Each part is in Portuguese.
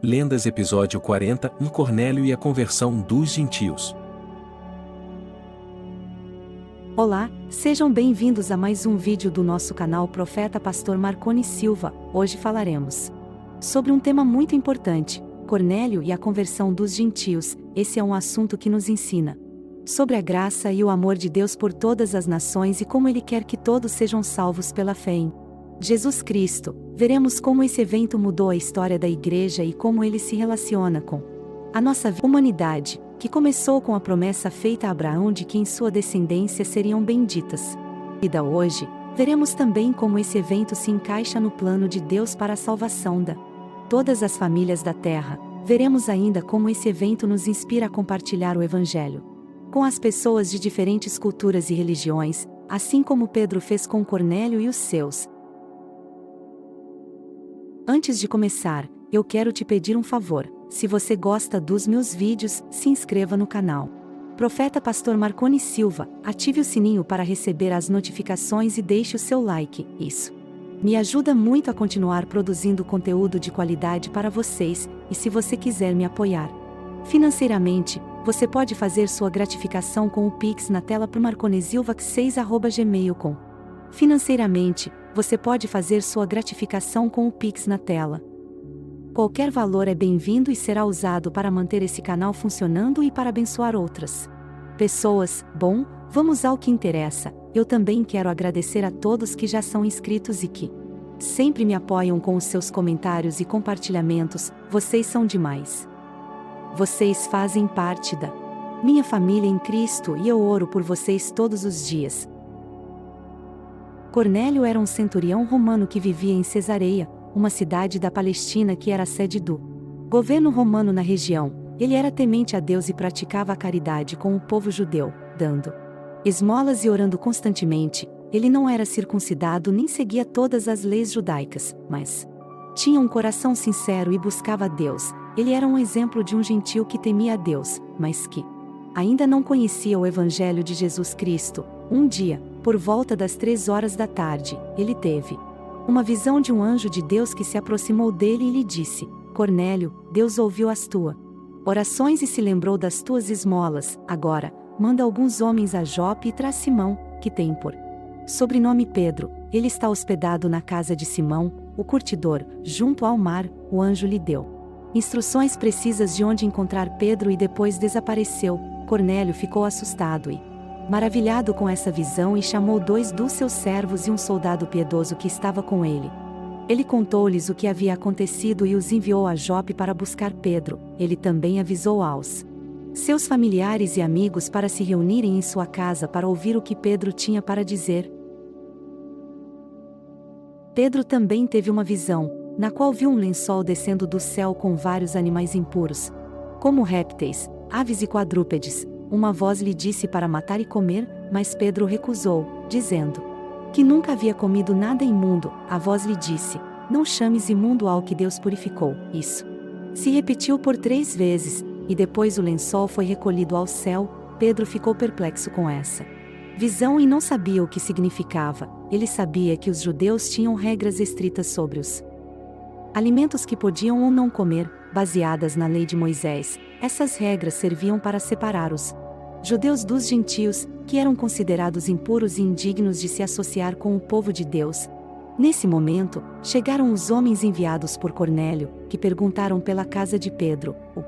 Lendas episódio 40, Cornélio e a conversão dos gentios. Olá, sejam bem-vindos a mais um vídeo do nosso canal Profeta Pastor Marconi Silva. Hoje falaremos sobre um tema muito importante, Cornélio e a conversão dos gentios. Esse é um assunto que nos ensina sobre a graça e o amor de Deus por todas as nações e como Ele quer que todos sejam salvos pela fé em Jesus Cristo. Veremos como esse evento mudou a história da igreja e como ele se relaciona com a nossa humanidade, que começou com a promessa feita a Abraão de que em sua descendência seriam benditas. E hoje, veremos também como esse evento se encaixa no plano de Deus para a salvação de todas as famílias da terra. Veremos ainda como esse evento nos inspira a compartilhar o Evangelho com as pessoas de diferentes culturas e religiões, assim como Pedro fez com Cornélio e os seus. Antes de começar, eu quero te pedir um favor. Se você gosta dos meus vídeos, se inscreva no canal Profeta Pastor Marconi Silva, ative o sininho para receber as notificações e deixe o seu like. Isso me ajuda muito a continuar produzindo conteúdo de qualidade para vocês, e se você quiser me apoiar financeiramente, você pode fazer sua gratificação com o Pix na tela para marconesilva6@gmail.com. Financeiramente, você pode fazer sua gratificação com o Pix na tela. Qualquer valor é bem-vindo e será usado para manter esse canal funcionando e para abençoar outras pessoas. Bom, vamos ao que interessa. Eu também quero agradecer a todos que já são inscritos e que sempre me apoiam com os seus comentários e compartilhamentos. Vocês são demais. Vocês fazem parte da minha família em Cristo e eu oro por vocês todos os dias. Cornélio era um centurião romano que vivia em Cesareia, uma cidade da Palestina que era a sede do governo romano na região. Ele era temente a Deus e praticava a caridade com o povo judeu, dando esmolas e orando constantemente. Ele não era circuncidado nem seguia todas as leis judaicas, mas tinha um coração sincero e buscava a Deus. Ele era um exemplo de um gentio que temia a Deus, mas que ainda não conhecia o Evangelho de Jesus Cristo. Um dia, por volta das 3 horas da tarde, ele teve uma visão de um anjo de Deus que se aproximou dele e lhe disse: Cornélio, Deus ouviu as tuas orações e se lembrou das tuas esmolas. Agora, manda alguns homens a Jope e traz Simão, que tem por sobrenome Pedro. Ele está hospedado na casa de Simão, o curtidor, junto ao mar. O anjo lhe deu instruções precisas de onde encontrar Pedro e depois desapareceu. Cornélio ficou assustado e maravilhado com essa visão e chamou 2 dos seus servos e um soldado piedoso que estava com ele. Ele contou-lhes o que havia acontecido e os enviou a Jope para buscar Pedro. Ele também avisou aos seus familiares e amigos para se reunirem em sua casa para ouvir o que Pedro tinha para dizer. Pedro também teve uma visão, na qual viu um lençol descendo do céu com vários animais impuros, como répteis, aves e quadrúpedes. Uma voz lhe disse para matar e comer, mas Pedro recusou, dizendo que nunca havia comido nada imundo. A voz lhe disse: não chames imundo ao que Deus purificou. Isso se repetiu por 3 vezes, e depois o lençol foi recolhido ao céu. Pedro ficou perplexo com essa visão e não sabia o que significava. Ele sabia que os judeus tinham regras estritas sobre os alimentos que podiam ou não comer, baseadas na lei de Moisés. Essas regras serviam para separar os judeus dos gentios, que eram considerados impuros e indignos de se associar com o povo de Deus. Nesse momento, chegaram os homens enviados por Cornélio, que perguntaram pela casa de Pedro. O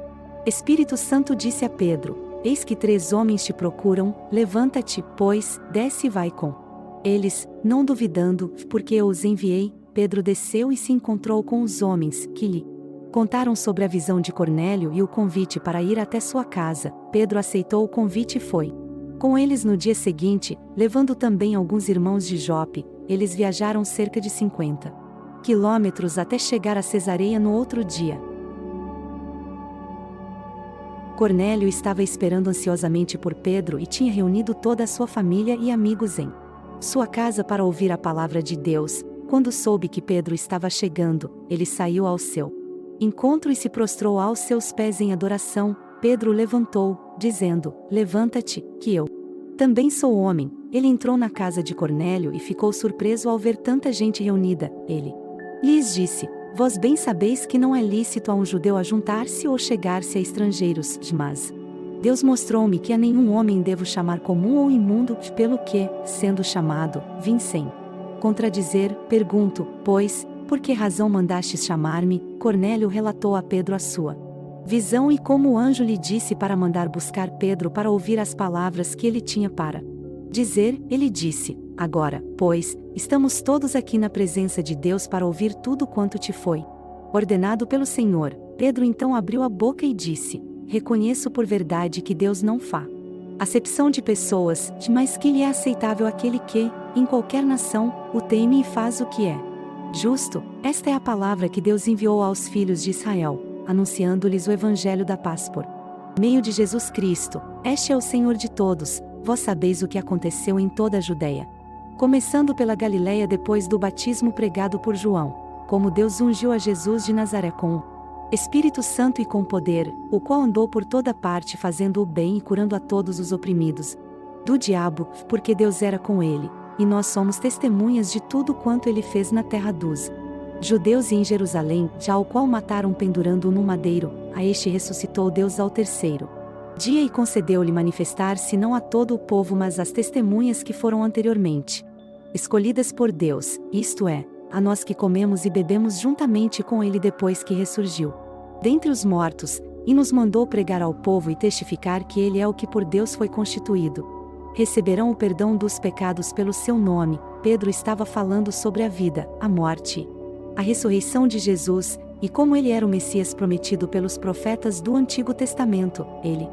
Espírito Santo disse a Pedro: eis que 3 homens te procuram, levanta-te, pois, desce e vai com eles, não duvidando, porque eu os enviei. Pedro desceu e se encontrou com os homens, que lhe contaram sobre a visão de Cornélio e o convite para ir até sua casa. Pedro aceitou o convite e foi com eles no dia seguinte, levando também alguns irmãos de Jope. Eles viajaram cerca de 50 quilômetros até chegar a Cesareia no outro dia. Cornélio estava esperando ansiosamente por Pedro e tinha reunido toda a sua família e amigos em sua casa para ouvir a palavra de Deus. Quando soube que Pedro estava chegando, ele saiu ao seu encontro e se prostrou aos seus pés em adoração. Pedro levantou, dizendo: levanta-te, que eu também sou homem. Ele entrou na casa de Cornélio e ficou surpreso ao ver tanta gente reunida. Ele lhes disse: Vós bem sabeis que não é lícito a um judeu ajuntar-se ou chegar-se a estrangeiros, mas Deus mostrou-me que a nenhum homem devo chamar comum ou imundo, pelo que, sendo chamado, vim sem contradizer. Pergunto, pois, por que razão mandastes chamar-me? Cornélio relatou a Pedro a sua visão e como o anjo lhe disse para mandar buscar Pedro para ouvir as palavras que ele tinha para dizer. Ele disse: agora, pois, estamos todos aqui na presença de Deus para ouvir tudo quanto te foi ordenado pelo Senhor. Pedro então abriu a boca e disse: reconheço por verdade que Deus não faz acepção de pessoas, mas que lhe é aceitável aquele que, em qualquer nação, o teme e faz o que é justo. Esta é a palavra que Deus enviou aos filhos de Israel, anunciando-lhes o evangelho da paz por meio de Jesus Cristo. Este é o Senhor de todos. Vós sabeis o que aconteceu em toda a Judeia, começando pela Galileia depois do batismo pregado por João, como Deus ungiu a Jesus de Nazaré com o Espírito Santo e com poder, o qual andou por toda parte fazendo o bem e curando a todos os oprimidos do diabo, porque Deus era com ele, e nós somos testemunhas de tudo quanto ele fez na terra dos judeus e em Jerusalém, já o qual mataram pendurando-o no madeiro. A este ressuscitou Deus ao terceiro dia e concedeu-lhe manifestar-se não a todo o povo mas às testemunhas que foram anteriormente escolhidas por Deus, isto é, a nós que comemos e bebemos juntamente com ele depois que ressurgiu dentre os mortos, e nos mandou pregar ao povo e testificar que ele é o que por Deus foi constituído. Receberão o perdão dos pecados pelo seu nome. Pedro estava falando sobre a vida, a morte, a ressurreição de Jesus, e como ele era o Messias prometido pelos profetas do Antigo Testamento. Ele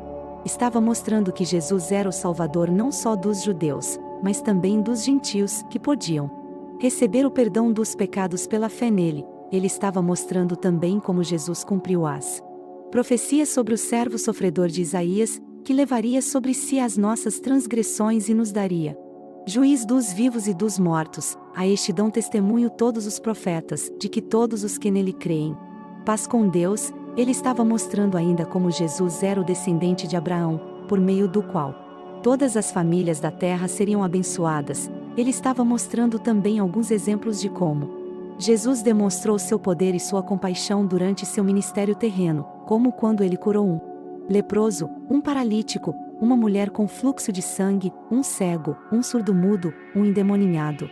estava mostrando que Jesus era o Salvador não só dos judeus, mas também dos gentios, que podiam receber o perdão dos pecados pela fé nele. Ele estava mostrando também como Jesus cumpriu as profecias sobre o servo sofredor de Isaías, que levaria sobre si as nossas transgressões e nos daria juiz dos vivos e dos mortos. A este dão testemunho todos os profetas, de que todos os que nele creem paz com Deus. Ele estava mostrando ainda como Jesus era o descendente de Abraão, por meio do qual todas as famílias da terra seriam abençoadas. Ele estava mostrando também alguns exemplos de como Jesus demonstrou seu poder e sua compaixão durante seu ministério terreno, como quando ele curou um leproso, um paralítico, uma mulher com fluxo de sangue, um cego, um surdo-mudo, um endemoninhado,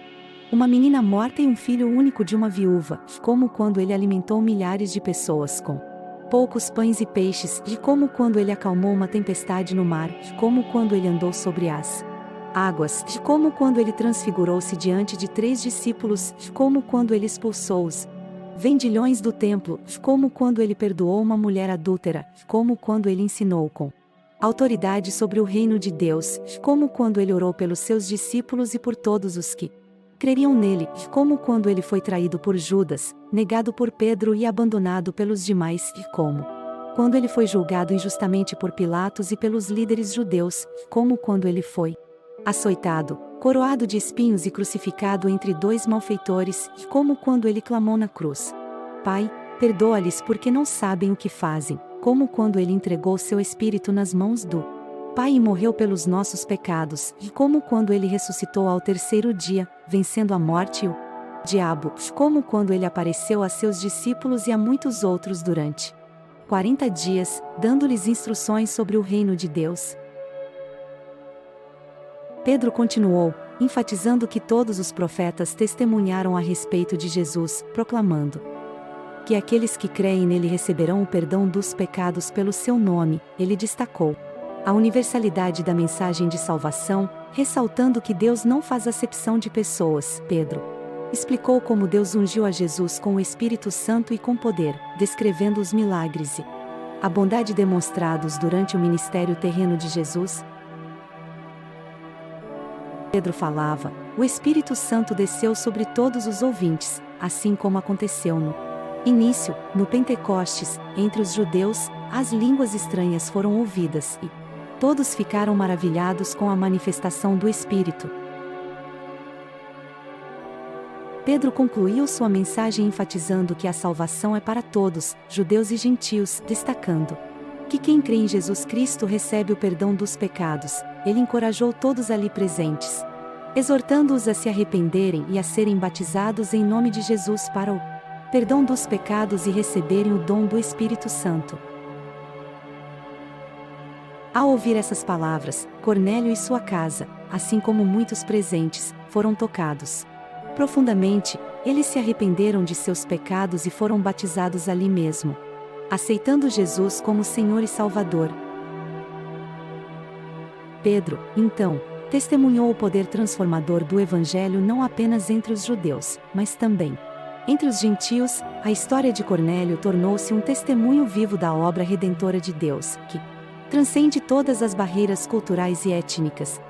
uma menina morta e um filho único de uma viúva, como quando ele alimentou milhares de pessoas com poucos pães e peixes, e como quando ele acalmou uma tempestade no mar, como quando ele andou sobre as águas, de como quando ele transfigurou-se diante de 3 discípulos, de como quando ele expulsou os vendilhões do templo, de como quando ele perdoou uma mulher adúltera, de como quando ele ensinou com autoridade sobre o reino de Deus, de como quando ele orou pelos seus discípulos e por todos os que creriam nele, de como quando ele foi traído por Judas, negado por Pedro e abandonado pelos demais, e como quando ele foi julgado injustamente por Pilatos e pelos líderes judeus, como quando ele foi açoitado, coroado de espinhos e crucificado entre 2 malfeitores, como quando ele clamou na cruz: Pai, perdoa-lhes porque não sabem o que fazem, como quando ele entregou seu espírito nas mãos do Pai e morreu pelos nossos pecados, e como quando ele ressuscitou ao terceiro dia, vencendo a morte e o diabo, como quando ele apareceu a seus discípulos e a muitos outros durante 40 dias, dando-lhes instruções sobre o reino de Deus. Pedro continuou, enfatizando que todos os profetas testemunharam a respeito de Jesus, proclamando que aqueles que creem nele receberão o perdão dos pecados pelo seu nome. Ele destacou a universalidade da mensagem de salvação, ressaltando que Deus não faz acepção de pessoas. Pedro explicou como Deus ungiu a Jesus com o Espírito Santo e com poder, descrevendo os milagres e a bondade demonstrados durante o ministério terreno de Jesus. Pedro falava, o Espírito Santo desceu sobre todos os ouvintes, assim como aconteceu no início, no Pentecostes, entre os judeus, as línguas estranhas foram ouvidas e todos ficaram maravilhados com a manifestação do Espírito. Pedro concluiu sua mensagem enfatizando que a salvação é para todos, judeus e gentios, destacando que quem crê em Jesus Cristo recebe o perdão dos pecados. Ele encorajou todos ali presentes, exortando-os a se arrependerem e a serem batizados em nome de Jesus para o perdão dos pecados e receberem o dom do Espírito Santo. Ao ouvir essas palavras, Cornélio e sua casa, assim como muitos presentes, foram tocados profundamente. Eles se arrependeram de seus pecados e foram batizados ali mesmo, aceitando Jesus como Senhor e Salvador. Pedro, então, testemunhou o poder transformador do Evangelho não apenas entre os judeus, mas também entre os gentios. A história de Cornélio tornou-se um testemunho vivo da obra redentora de Deus, que transcende todas as barreiras culturais e étnicas.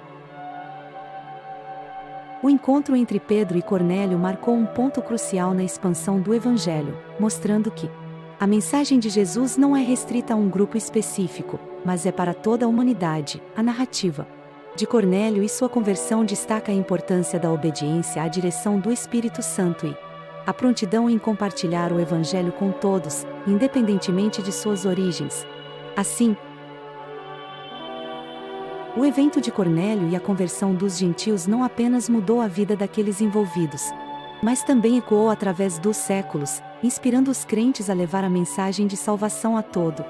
O encontro entre Pedro e Cornélio marcou um ponto crucial na expansão do Evangelho, mostrando que a mensagem de Jesus não é restrita a um grupo específico, mas é para toda a humanidade. A narrativa de Cornélio e sua conversão destaca a importância da obediência à direção do Espírito Santo e a prontidão em compartilhar o Evangelho com todos, independentemente de suas origens. Assim, o evento de Cornélio e a conversão dos gentios não apenas mudou a vida daqueles envolvidos, mas também ecoou através dos séculos, inspirando os crentes a levar a mensagem de salvação a todo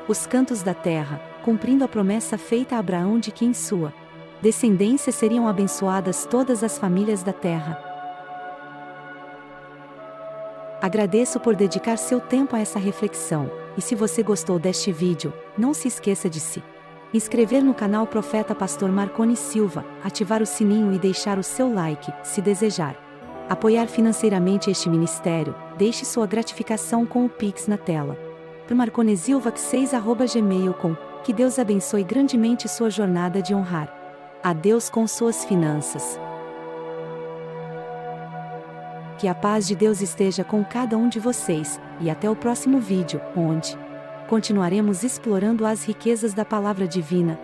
os cantos da terra, cumprindo a promessa feita a Abraão de que em sua descendência seriam abençoadas todas as famílias da terra. Agradeço por dedicar seu tempo a essa reflexão, e se você gostou deste vídeo, não se esqueça de se inscrever no canal Profeta Pastor Marconi Silva, ativar o sininho e deixar o seu like, se desejar apoiar financeiramente este ministério. Deixe sua gratificação com o Pix na tela. Por marconesilvac6@gmail.com. Que Deus abençoe grandemente sua jornada de honrar a Deus com suas finanças. Que a paz de Deus esteja com cada um de vocês, e até o próximo vídeo, onde continuaremos explorando as riquezas da palavra divina.